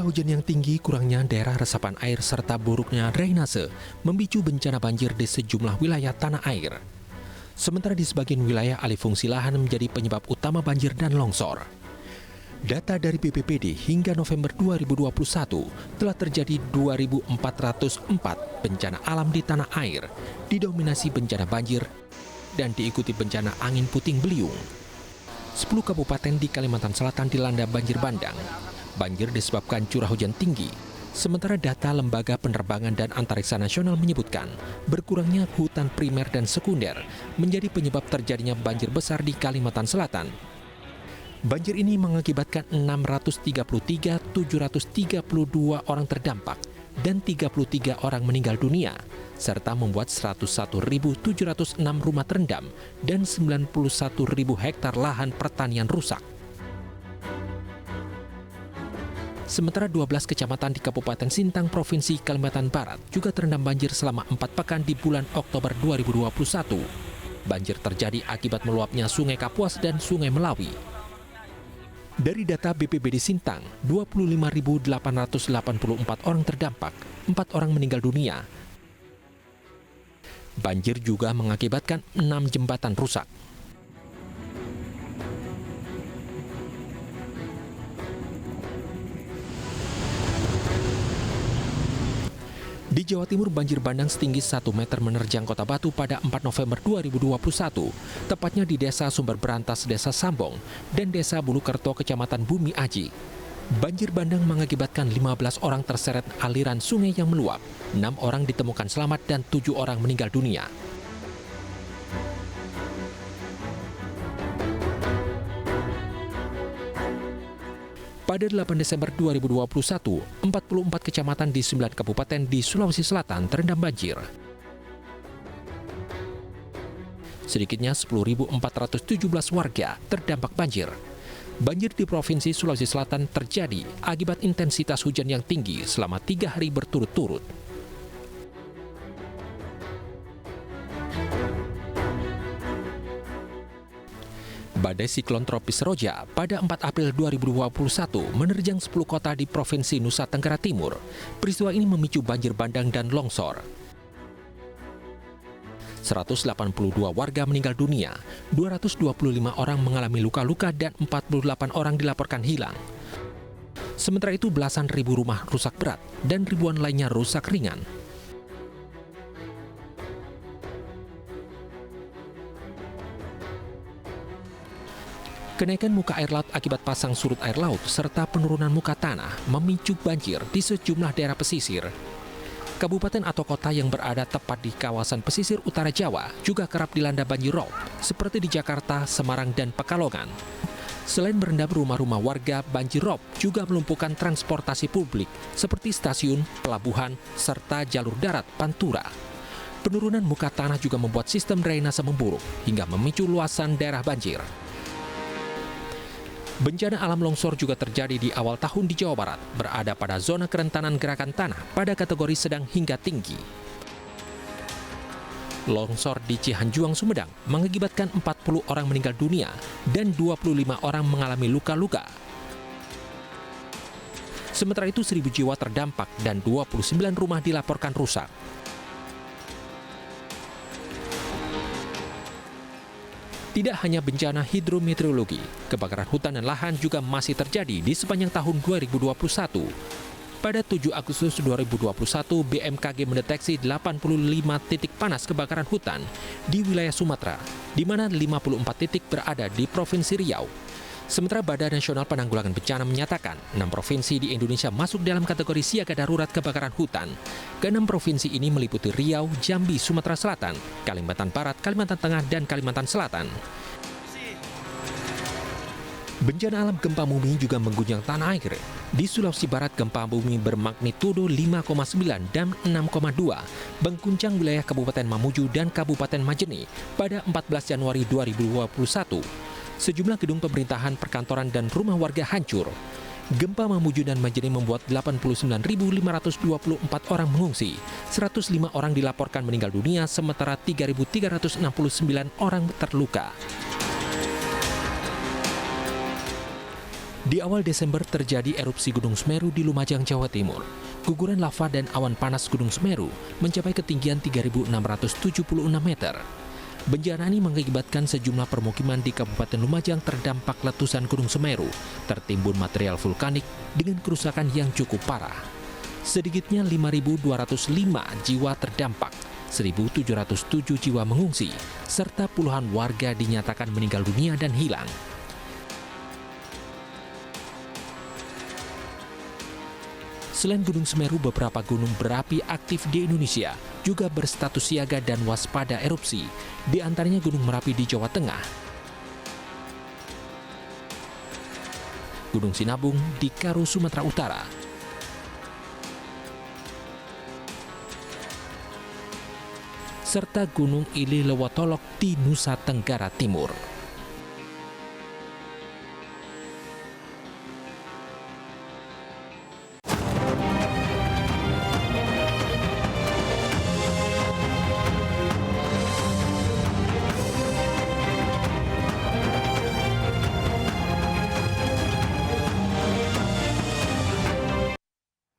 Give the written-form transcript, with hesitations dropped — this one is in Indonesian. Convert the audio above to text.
Curah hujan yang tinggi, kurangnya daerah resapan air, serta buruknya drainase memicu bencana banjir di sejumlah wilayah tanah air. Sementara di sebagian wilayah alih fungsi lahan menjadi penyebab utama banjir dan longsor. Data dari BPBD hingga November 2021 telah terjadi 2.404 bencana alam di tanah air, didominasi bencana banjir dan diikuti bencana angin puting beliung. 10 kabupaten di Kalimantan Selatan dilanda banjir bandang. Banjir disebabkan curah hujan tinggi. Sementara data Lembaga Penerbangan dan Antariksa Nasional menyebutkan berkurangnya hutan primer dan sekunder menjadi penyebab terjadinya banjir besar di Kalimantan Selatan. Banjir ini mengakibatkan 633.732 orang terdampak dan 33 orang meninggal dunia, serta membuat 101.706 rumah terendam dan 91.000 hektar lahan pertanian rusak. Sementara 12 kecamatan di Kabupaten Sintang, Provinsi Kalimantan Barat juga terendam banjir selama 4 pekan di bulan Oktober 2021. Banjir terjadi akibat meluapnya Sungai Kapuas dan Sungai Melawi. Dari data BPBD Sintang, 25.884 orang terdampak, 4 orang meninggal dunia. Banjir juga mengakibatkan 6 jembatan rusak. Di Jawa Timur, banjir bandang setinggi 1 meter menerjang Kota Batu pada 4 November 2021, tepatnya di Desa Sumber Berantas, Desa Sambong, dan Desa Bulukerto, Kecamatan Bumi Aji. Banjir bandang mengakibatkan 15 orang terseret aliran sungai yang meluap, 6 orang ditemukan selamat dan 7 orang meninggal dunia. Pada 8 Desember 2021, 44 kecamatan di 9 kabupaten di Sulawesi Selatan terendam banjir. Sedikitnya 10.417 warga terdampak banjir. Banjir di Provinsi Sulawesi Selatan terjadi akibat intensitas hujan yang tinggi selama 3 hari berturut-turut. Badai siklon tropis Roja pada 4 April 2021 menerjang 10 kota di Provinsi Nusa Tenggara Timur. Peristiwa ini memicu banjir bandang dan longsor. 182 warga meninggal dunia, 225 orang mengalami luka-luka dan 48 orang dilaporkan hilang. Sementara itu belasan ribu rumah rusak berat dan ribuan lainnya rusak ringan. Kenaikan muka air laut akibat pasang surut air laut serta penurunan muka tanah memicu banjir di sejumlah daerah pesisir. Kabupaten atau kota yang berada tepat di kawasan pesisir utara Jawa juga kerap dilanda banjir rob, seperti di Jakarta, Semarang, dan Pekalongan. Selain merendam rumah-rumah warga, banjir rob juga melumpuhkan transportasi publik seperti stasiun, pelabuhan, serta jalur darat Pantura. Penurunan muka tanah juga membuat sistem drainase memburuk hingga memicu luasan daerah banjir. Bencana alam longsor juga terjadi di awal tahun di Jawa Barat, berada pada zona kerentanan gerakan tanah pada kategori sedang hingga tinggi. Longsor di Cihanjuang, Sumedang mengakibatkan 40 orang meninggal dunia dan 25 orang mengalami luka-luka. Sementara itu 1.000 jiwa terdampak dan 29 rumah dilaporkan rusak. Tidak hanya bencana hidrometeorologi, kebakaran hutan dan lahan juga masih terjadi di sepanjang tahun 2021. Pada 7 Agustus 2021, BMKG mendeteksi 85 titik panas kebakaran hutan di wilayah Sumatera, di mana 54 titik berada di Provinsi Riau. Sementara Badan Nasional Penanggulangan Bencana menyatakan 6 provinsi di Indonesia masuk dalam kategori siaga darurat kebakaran hutan. Ke-6 provinsi ini meliputi Riau, Jambi, Sumatera Selatan, Kalimantan Barat, Kalimantan Tengah, dan Kalimantan Selatan. Bencana alam gempa bumi juga mengguncang tanah air. Di Sulawesi Barat, gempa bumi bermagnitudo 5,9 dan 6,2 mengguncang wilayah Kabupaten Mamuju dan Kabupaten Majene pada 14 Januari 2021. Sejumlah gedung pemerintahan, perkantoran, dan rumah warga hancur. Gempa Mamuju dan Majene membuat 89.524 orang mengungsi, 105 orang dilaporkan meninggal dunia, sementara 3.369 orang terluka. Di awal Desember terjadi erupsi Gunung Semeru di Lumajang, Jawa Timur. Guguran lava dan awan panas Gunung Semeru mencapai ketinggian 3.676 meter. Bencana ini mengakibatkan sejumlah permukiman di Kabupaten Lumajang terdampak letusan Gunung Semeru, tertimbun material vulkanik dengan kerusakan yang cukup parah. Sedikitnya 5.205 jiwa terdampak, 1.707 jiwa mengungsi, serta puluhan warga dinyatakan meninggal dunia dan hilang. Selain Gunung Semeru, beberapa gunung berapi aktif di Indonesia juga berstatus siaga dan waspada erupsi, di antaranya Gunung Merapi di Jawa Tengah, Gunung Sinabung di Karo, Sumatera Utara, serta Gunung Ili Lewotolok di Nusa Tenggara Timur.